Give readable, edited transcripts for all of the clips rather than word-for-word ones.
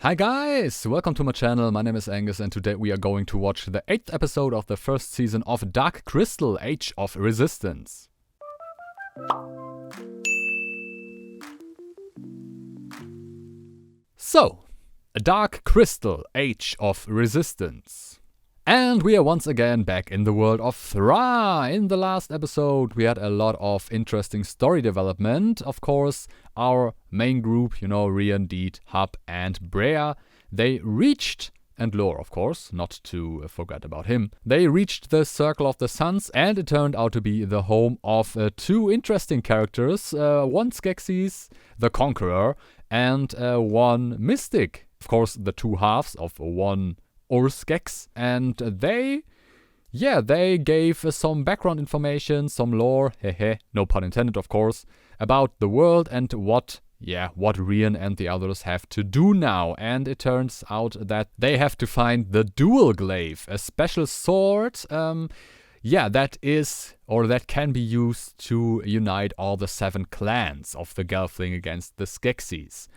Hi guys, welcome to my channel. My name is Angus and today we are going to watch the 8th episode of the first season of Dark Crystal: Age of Resistance. So, Dark Crystal: Age of Resistance. And we are once again back in the world of Thra. In the last episode we had a lot of interesting story development. Of course, our main group, Rian, Deet, Hub and Brea, they reached, and Lore of course, not to forget about him, they reached the Circle of the Suns, and it turned out to be the home of two interesting characters, one Skeksis, the Conqueror, and one Mystic. Of course, the two halves of one Skeks, and they gave some background information, some lore, no pun intended of course, about the world and what Rian and the others have to do now. And it turns out that they have to find the Dual Glaive, a special sword, that can be used to unite all the 7 clans of the Gelfling against the Skeksis.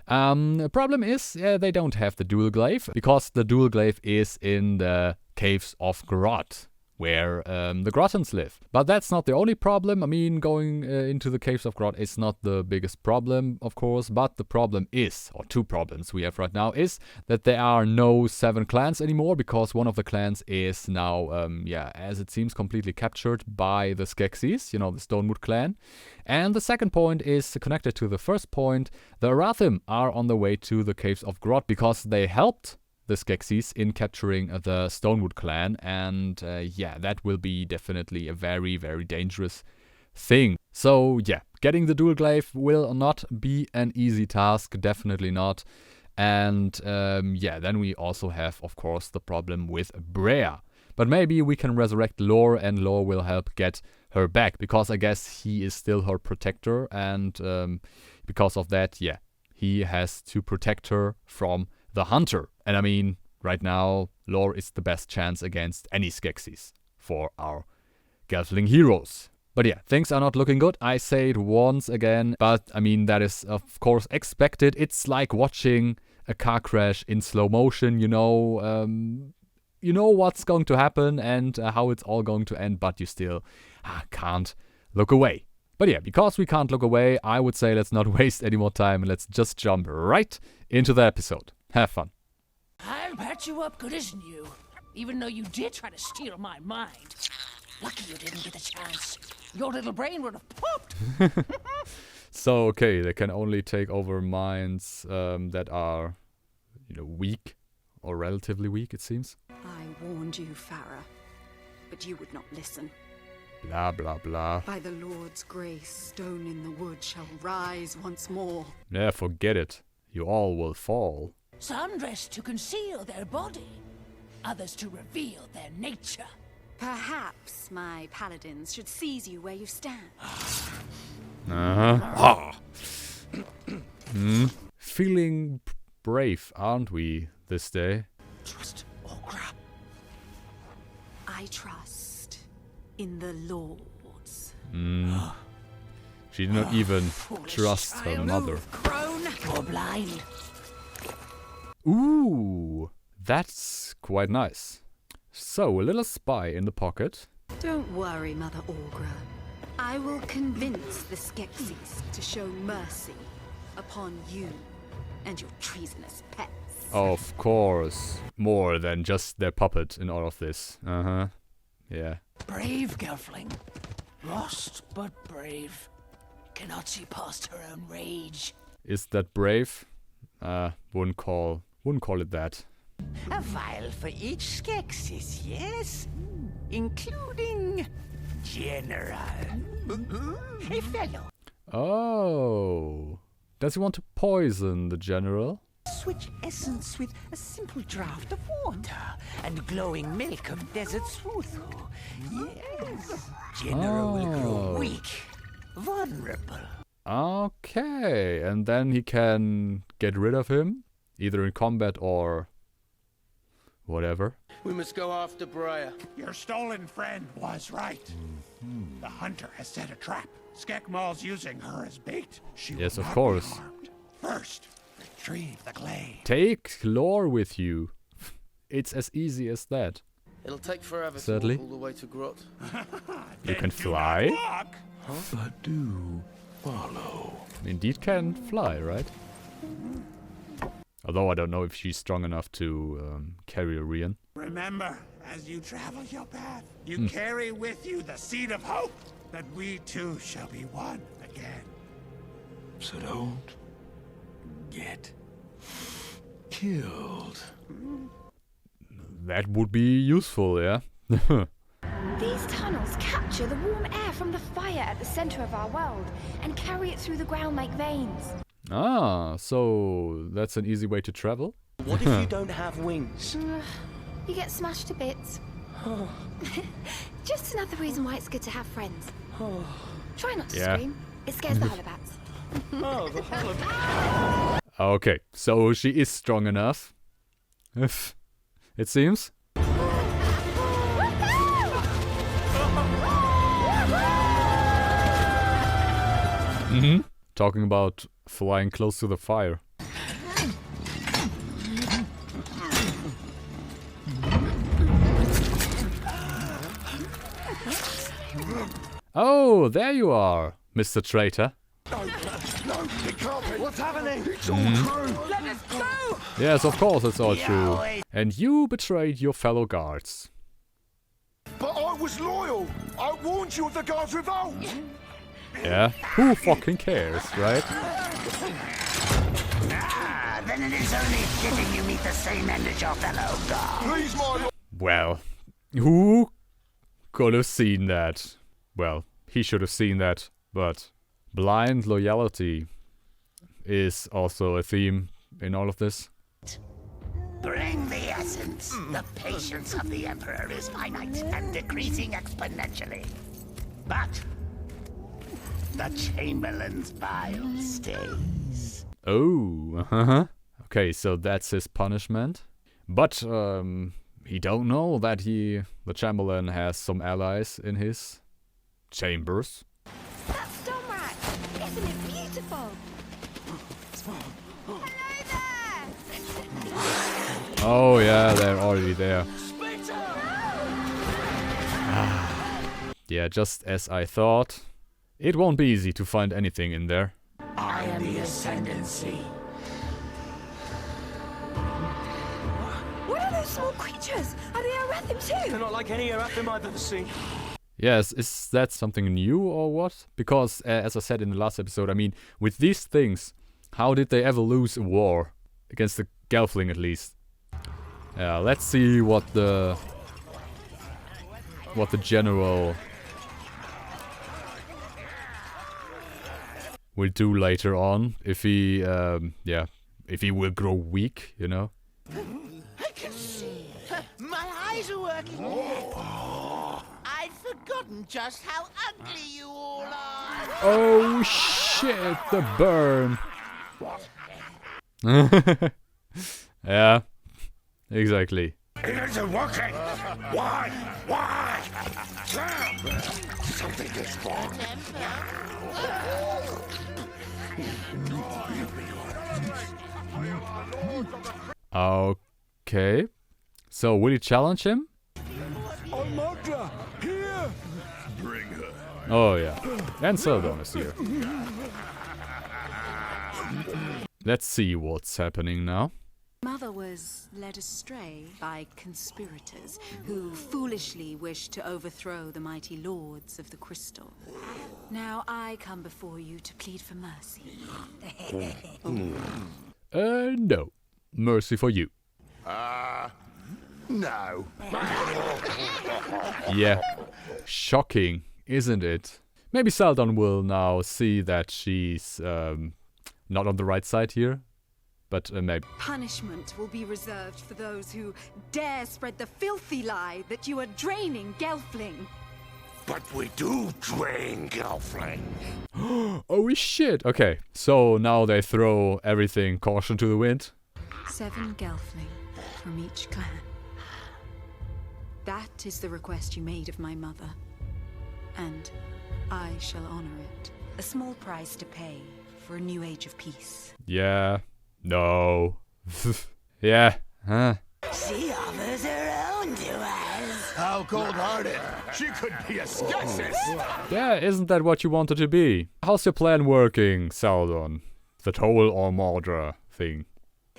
The problem is they don't have the Dual Glaive, because the Dual Glaive is in the caves of Grot, where the Grottans live. But that's not the only problem. I mean, going into the caves of Grot is not the biggest problem, of course, but the problem is, or two problems we have right now, is that there are no 7 clans anymore, because one of the clans is now, as it seems, completely captured by the Skeksis, the Stonewood clan. And the second point is connected to the first point. The Arathim are on the way to the caves of Grot because they helped the Skeksis in capturing the Stonewood clan, and that will be definitely a very, very dangerous thing. So getting the Dual Glaive will not be an easy task, definitely not. And then we also have, of course, the problem with Brea. But maybe we can resurrect Lore, and Lore will help get her back, because I guess he is still her protector, and because of that, he has to protect her from the Hunter. And I mean, right now, Lore is the best chance against any Skeksis for our Gelfling heroes. But things are not looking good. I say it once again, but I mean, that is of course expected. It's like watching a car crash in slow motion, you know what's going to happen and how it's all going to end, but you still can't look away. But because we can't look away, I would say let's not waste any more time and let's just jump right into the episode. Have fun. I'll patch you up good as new, even though you did try to steal my mind. Lucky you didn't get the chance. Your little brain would have popped. So, okay, they can only take over minds that are, weak or relatively weak, it seems. I warned you, Thra, but you would not listen. Blah, blah, blah. By the Lord's grace, stone in the wood shall rise once more. Yeah, forget it. You all will fall. Some dress to conceal their body, others to reveal their nature. Perhaps my paladins should seize you where you stand. Feeling brave, aren't we, this day? Trust Aughra. I trust in the Lords. She did not even trust her mother. Crone or blind. Ooh, that's quite nice. So, a little spy in the pocket. Don't worry, Mother Aughra. I will convince the Skeksis to show mercy upon you and your treasonous pets. Of course. More than just their puppet in all of this. Yeah. Brave Gelfling. Lost but brave. Cannot see past her own rage. Is that brave? Wouldn't call it that. A vial for each Skeksis, yes? Including General. A fellow. Oh. Does he want to poison the general? Switch essence with a simple draught of water and glowing milk of desert swuthu. Yes. General will grow weak, vulnerable. Okay, and then he can get rid of him, either in combat or whatever. We must go after Brea. Your stolen friend was right. The hunter has set a trap. Skekmal's using her as bait. She Yes, will of not course. be harmed. First, retrieve the glaive. Take lore with you. It's as easy as that. It'll take forever Sadly. to walk all the way to Grot. You can fly? Walk. I do follow. Indeed can fly, right? Although I don't know if she's strong enough to carry a Rian. Remember, as you travel your path, you carry with you the seed of hope that we too shall be one again. So don't get killed. That would be useful, yeah? These tunnels capture the warm air from the fire at the center of our world and carry it through the ground like veins. Ah, so that's an easy way to travel? What if you don't have wings? You get smashed to bits. Just another reason why it's good to have friends. Try not to Yeah. scream. It scares the hollowbats. Oh, the hollow. Okay, so she is strong enough. It seems. Talking about flying close to the fire. Oh, there you are, Mr. Traitor. No, it can't be. What's happening? It's all true. Let us go! Yes, of course, it's all true. And you betrayed your fellow guards. But I was loyal. I warned you of the guards' revolt. Yeah? Who fucking cares, right? Then it is only fitting you meet the same end as your fellow guard. Please, my lord. Well, who could have seen that? Well, he should have seen that, but blind loyalty is also a theme in all of this. Bring the essence. The patience of the Emperor is finite and decreasing exponentially. But the Chamberlain's bile stays. Oh, okay, so that's his punishment. But he don't know that the Chamberlain has some allies in his chambers. That stone rat! Isn't it beautiful? Hello there! Oh yeah, they're already there. Yeah, just as I thought. It won't be easy to find anything in there. I am the Ascendancy. What are those small creatures? Are they Arathim too? They're not like any Arathim I've ever seen. Yes, is that something new or what? Because, as I said in the last episode, I mean, with these things, how did they ever lose a war? Against the Gelfling, at least. Let's see what the general will do later on. If he, if he will grow weak, you know? I can see. My eyes are working. I'd forgotten just how ugly you all are. Oh shit, the burn. Yeah, exactly. It isn't working. Why? Why? Something is wrong. Okay. So, will you challenge him? Aughra, here. Bring her. Oh, yeah. And Seladon is here. Let's see what's happening now. Mother was led astray by conspirators who foolishly wished to overthrow the mighty lords of the crystal. Now I come before you to plead for mercy. No. Mercy for you. No. Yeah. Shocking, isn't it? Maybe Seladon will now see that she's not on the right side here. But maybe. Punishment will be reserved for those who dare spread the filthy lie that you are draining Gelfling. But we do drain Gelfling. Oh shit! Okay, so now they throw everything caution to the wind. 7 Gelfling from each clan. That is the request you made of my mother. And I shall honor it. A small price to pay for a new age of peace. Yeah, No. Yeah. Huh. She offers her own to us. How cold-hearted. She could be a Skeksis. Yeah, isn't that what you wanted to be? How's your plan working, Seladon? That whole Aughra thing.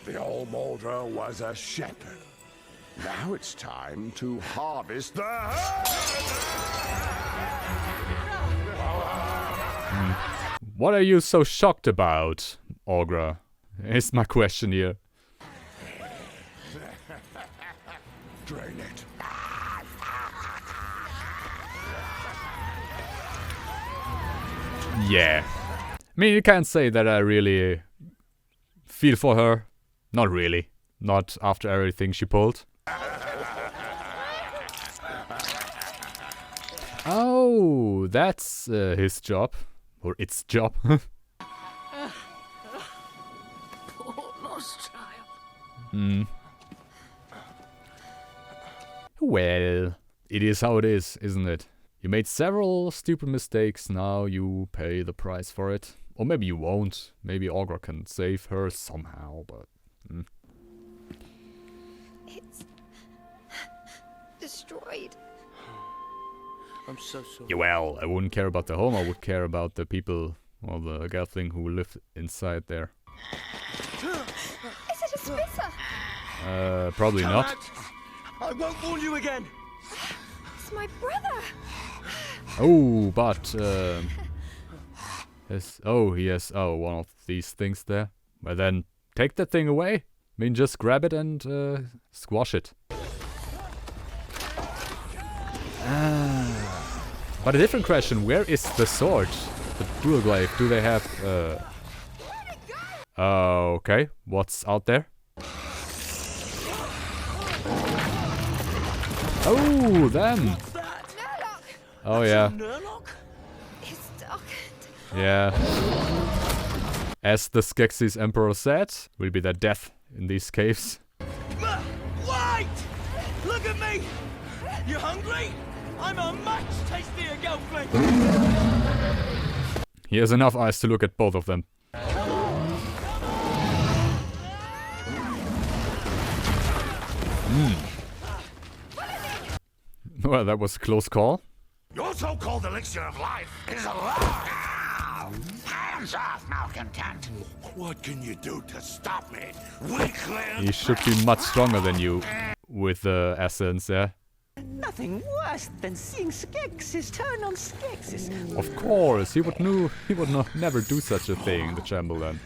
The old Aughra was a shepherd. Now it's time to harvest the What are you so shocked about, Aughra? Is my question here. Drain it. Yeah. I mean, you can't say that I really feel for her. Not really. Not after everything she pulled. Oh, that's his job. Or its job. Poor lost child. Well, it is how it is, isn't it? You made several stupid mistakes, now you pay the price for it. Or maybe you won't. Maybe Aughra can save her somehow, but... It's destroyed. I'm so sorry. Yeah, well, I wouldn't care about the home, I would care about the people, or the Gelfling who live inside there. Is it a spitter? Probably not. I won't warn you again. It's my brother. Oh, but he has one of these things there. Well then, take that thing away. I mean, just grab it and squash it. But a different question: where is the sword, the dual glaive? Do they have? Okay, what's out there? Oh, them. Oh yeah. It's darkened. Yeah. As the Skeksis Emperor said, will be their death in these caves. Wait! Look at me! You hungry? I'm a much tastier Gelfling! He has enough eyes to look at both of them. Well, that was a close call. Your so-called elixir of life is a lie. Hands off, malcontent. What can you do to stop me, weakling? He should be much stronger than you with the essence, yeah? Nothing worse than seeing Skeksis turn on Skeksis. Of course, he would never do such a thing, the Chamberlain.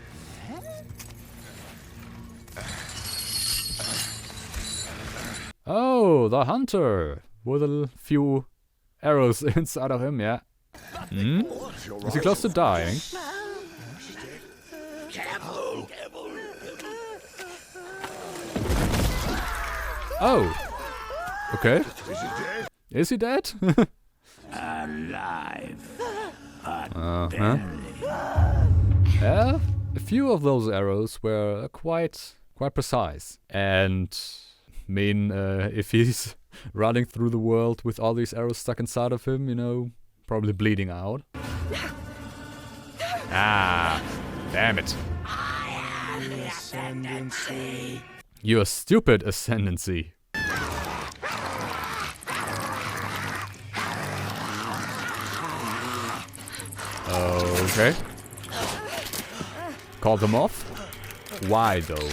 Oh, the hunter! With a few arrows inside of him, yeah. Is he close to dying? Oh! Okay. Is he dead? Alive. Yeah, a few of those arrows were quite precise. And I mean, if he's running through the world with all these arrows stuck inside of him, you know, probably bleeding out. Ah, damn it. Ascendancy. You're stupid, Ascendancy. Okay. Call them off? Why though?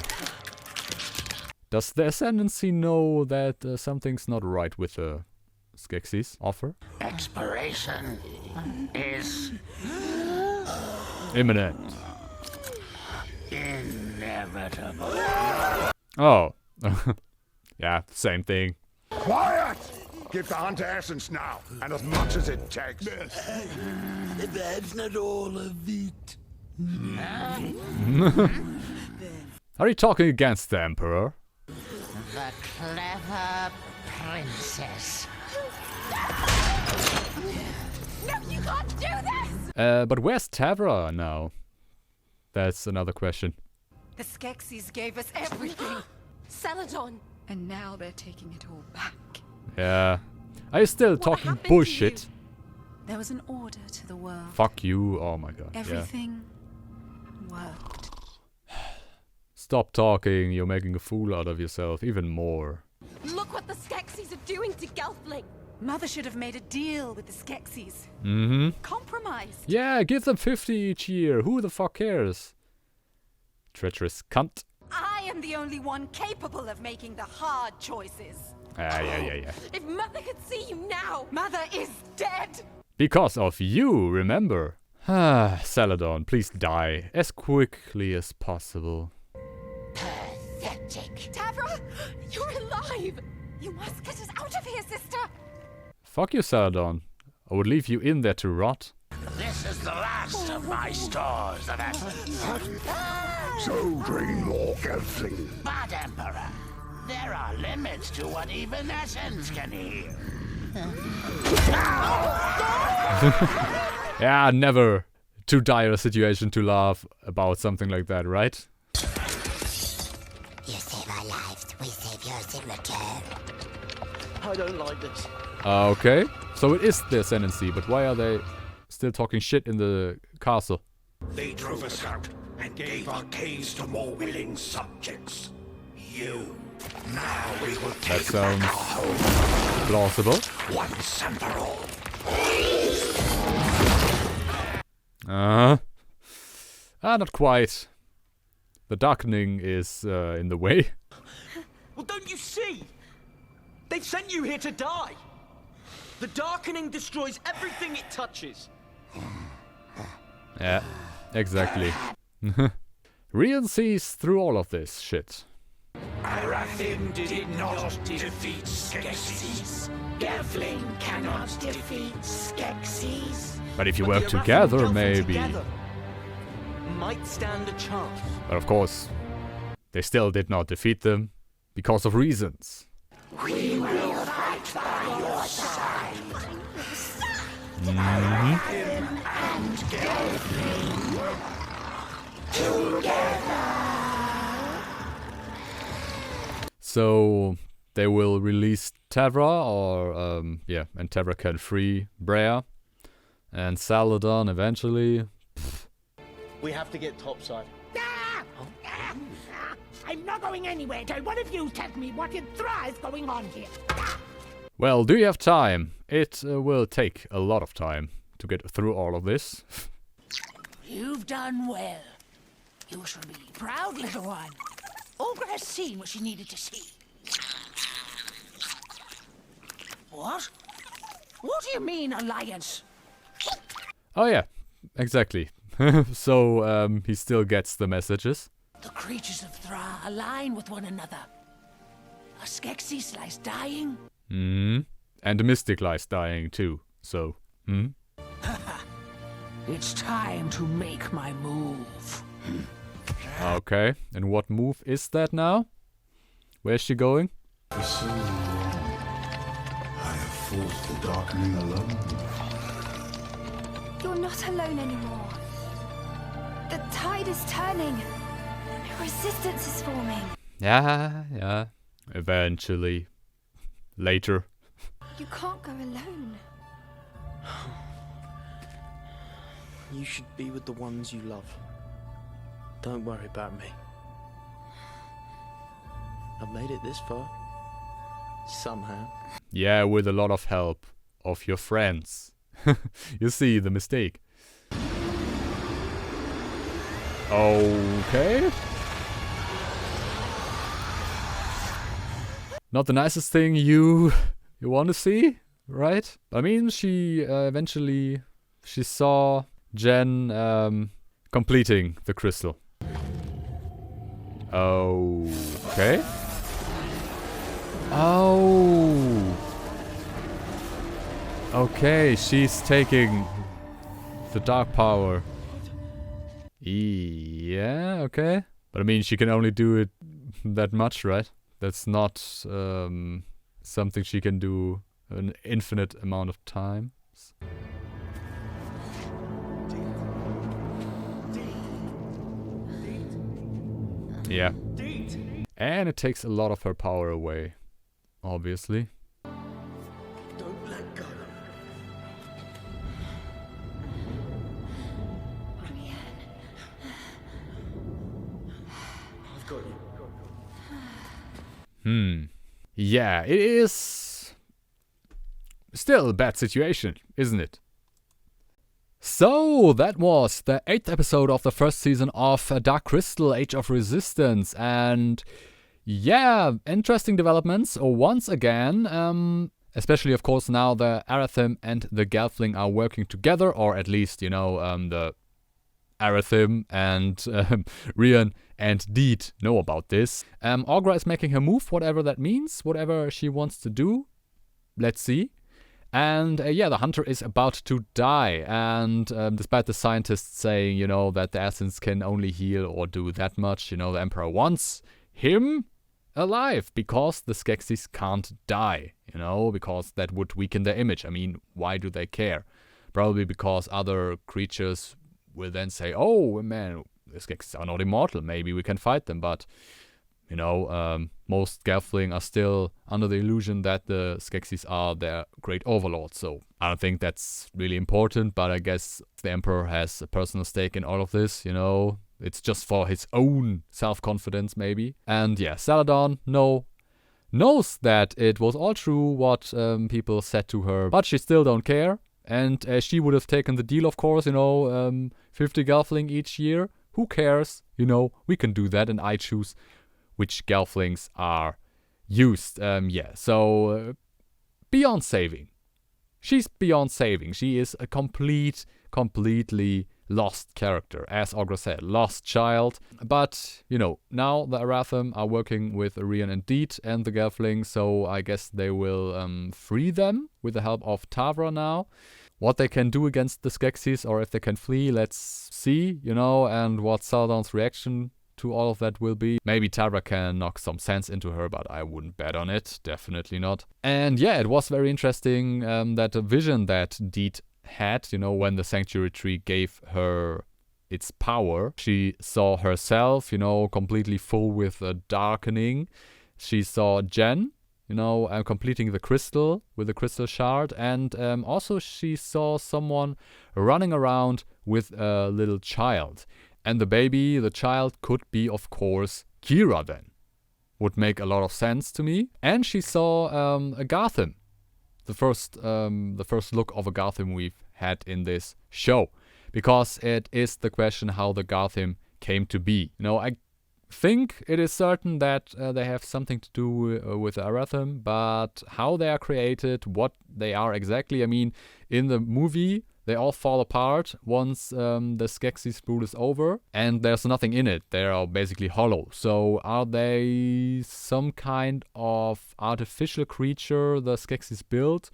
Does the Ascendancy know that something's not right with the Skeksis offer? Expiration is Imminent. inevitable. Oh. Yeah, same thing. Quiet! Give the hunter essence now, and as much as it takes. That's not all of it. Are you talking against the Emperor? The clever princess. No, you can't do this! But where's Thra now? That's another question. The Skeksis gave us everything. Seladon! And now they're taking it all back. Yeah. Are you still talking happened to bullshit? There was an order to the world. Fuck you. Oh my god. Everything worked. Stop talking, you're making a fool out of yourself, even more. Look what the Skeksis are doing to Gelfling! Mother should have made a deal with the Skeksis. Compromised. Yeah, give them 50 each year, who the fuck cares? Treacherous cunt. I am the only one capable of making the hard choices. Yeah. If Mother could see you now! Mother is dead! Because of you, remember? Seladon, please die as quickly as possible. Pathetic. Thra, you're alive! You must get us out of here, sister! Fuck you, Seladon. I would leave you in there to rot. This is the last of my stores of essence. So drain more, Gelfling. But, Emperor, there are limits to what even essence can heal. Yeah, never too dire a situation to laugh about something like that, right? You save our lives, we save yours in return. I don't like this. Okay, so it is the ascendancy, but why are they still talking shit in the castle? They drove us out and gave our caves to more willing subjects. You. Now we will That take back sounds our home plausible. once and for all. Not quite. The darkening is in the way. Well, don't you see? They've sent you here to die. The darkening destroys everything it touches. Yeah, exactly. Rian sees through all of this shit. Arathim did not defeat Skeksis. Gelfling cannot defeat Skeksis. But if you But work the Arathim together, Gelfling maybe. together might stand a chance. But of course, they still did not defeat them because of reasons. We will fight by your side. Arathim and Gelfling Together. So they will release Thra, or and Thra can free Brea and Seladon eventually. We have to get topside. I'm not going anywhere till one of you tell me what in Thra is going on here. Well, do you have time? It will take a lot of time to get through all of this. You've done well. You should be proud, little one. Aughra has seen what she needed to see. What? What do you mean, alliance? Oh yeah, exactly. So he still gets the messages. The creatures of Thra align with one another. A Skeksis lies dying. And the Mystic lies dying too. So, It's time to make my move. Okay, and what move is that now? Where's she going? For so long, I have fought the darkening alone. You're not alone anymore. The tide is turning. Resistance is forming. Yeah. Eventually. Later. You can't go alone. You should be with the ones you love. Don't worry about me. I've made it this far. Somehow. Yeah, with a lot of help of your friends. You see the mistake. Okay. Not the nicest thing you want to see, right? I mean, she eventually saw Jen completing the crystal. Okay. Oh. Okay, she's taking the dark power. Yeah, okay. But I mean, she can only do it that much, right? That's not something she can do an infinite amount of times. Yeah. And it takes a lot of her power away, obviously. Don't let go. I've got Yeah, it is still a bad situation, isn't it? So, that was the 8th episode of the first season of Dark Crystal Age of Resistance. And yeah, interesting developments once again. Especially, of course, now the Arathim and the Gelfling are working together. Or at least, the Arathim and Rian and Deet know about this. Aughra is making her move, whatever that means. Whatever she wants to do. Let's see. And yeah, the hunter is about to die, and despite the scientists saying, that the essence can only heal or do that much, the Emperor wants him alive, because the Skeksis can't die, because that would weaken their image. I mean, why do they care? Probably because other creatures will then say, oh man, the Skeksis are not immortal, maybe we can fight them, but... most Gelfling are still under the illusion that the Skeksis are their great overlords. So I don't think that's really important, but I guess the Emperor has a personal stake in all of this, It's just for his own self-confidence, maybe. And yeah, Seladon knows that it was all true what people said to her, but she still don't care. And she would have taken the deal, of course, 50 Gelfling each year. Who cares? We can do that, and I choose which Gelflings are used. So beyond saving. She's beyond saving. She is a completely lost character. As Aughra said, lost child. But, now the Arathim are working with Rian and Deet and the Gelfling, so I guess they will free them with the help of Thra now. What they can do against the Skeksis, or if they can flee, let's see, and what Seladon's reaction to all of that will be. Maybe Thra can knock some sense into her, but I wouldn't bet on it. Definitely not. And yeah, it was very interesting that the vision that Deet had, when the Sanctuary Tree gave her its power. She saw herself, completely full with a darkening. She saw Jen, completing the crystal with the crystal shard. And also she saw someone running around with a little child. And the child could be, of course, Kira then. Would make a lot of sense to me. And she saw Arathim. The first look of Arathim we've had in this show. Because it is the question how the Arathim came to be. I think it is certain that they have something to do with the Arathim. But how they are created, what they are exactly. I mean, in the movie... they all fall apart once the Skeksis brood is over, and there's nothing in it. They are basically hollow. So are they some kind of artificial creature the Skeksis built?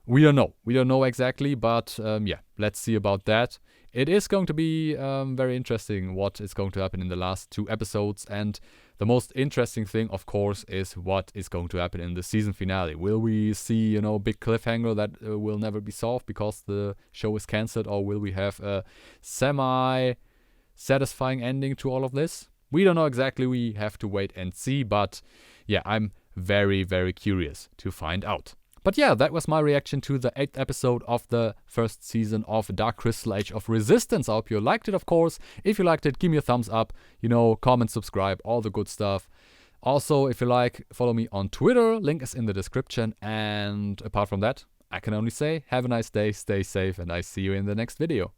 We don't know. We don't know exactly, but yeah, let's see about that. It is going to be very interesting what is going to happen in the last 2 episodes, and the most interesting thing, of course, is what is going to happen in the season finale. Will we see, a big cliffhanger that will never be solved because the show is cancelled, or will we have a semi-satisfying ending to all of this? We don't know exactly. We have to wait and see, but yeah, I'm very, very curious to find out. But yeah, that was my reaction to the 8th episode of the first season of Dark Crystal Age of Resistance. I hope you liked it, of course. If you liked it, give me a thumbs up, comment, subscribe, all the good stuff. Also, if you like, follow me on Twitter. Link is in the description. And apart from that, I can only say, have a nice day, stay safe, and I see you in the next video.